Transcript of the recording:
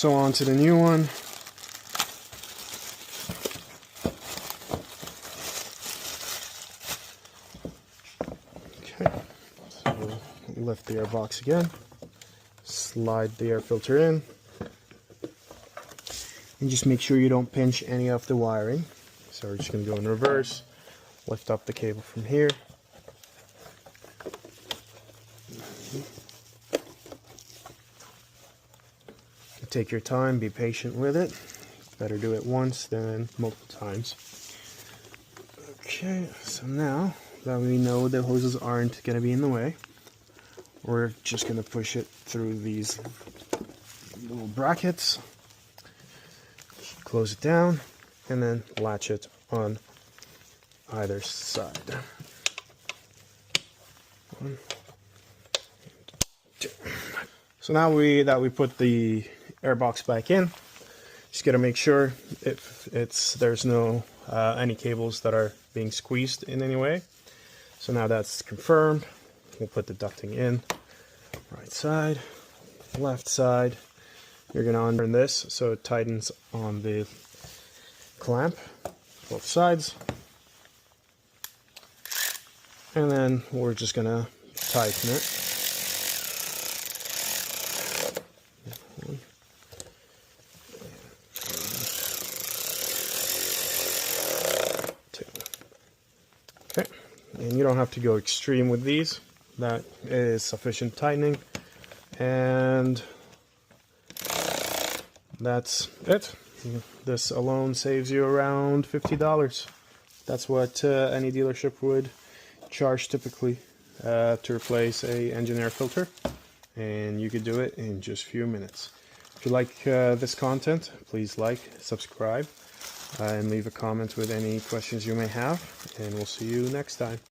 So on to the new one. Okay, so we'll lift the air box again, slide the air filter in, and just make sure you don't pinch any of the wiring. So we're just going to go in reverse, lift up the cable from here. Take your time, be patient with it. Better do it once than multiple times. Okay, so now that we know the hoses aren't going to be in the way, we're just going to push it through these little brackets, close it down, and then latch it on either side. One, two. So now that we put the air box back in, just got to make sure if there's no any cables that are being squeezed in any way. So now that's confirmed, we'll put the ducting in. Right side, left side. You're going to unturn this so it tightens on the clamp, both sides. And then we're just going to tighten it. Okay, and you don't have to go extreme with these. That is sufficient tightening, and that's it. This alone saves you around $50. That's what any dealership would charge typically to replace a engine air filter, and you could do it in just a few minutes. If you like this content, please like, subscribe, and leave a comment with any questions you may have, and we'll see you next time.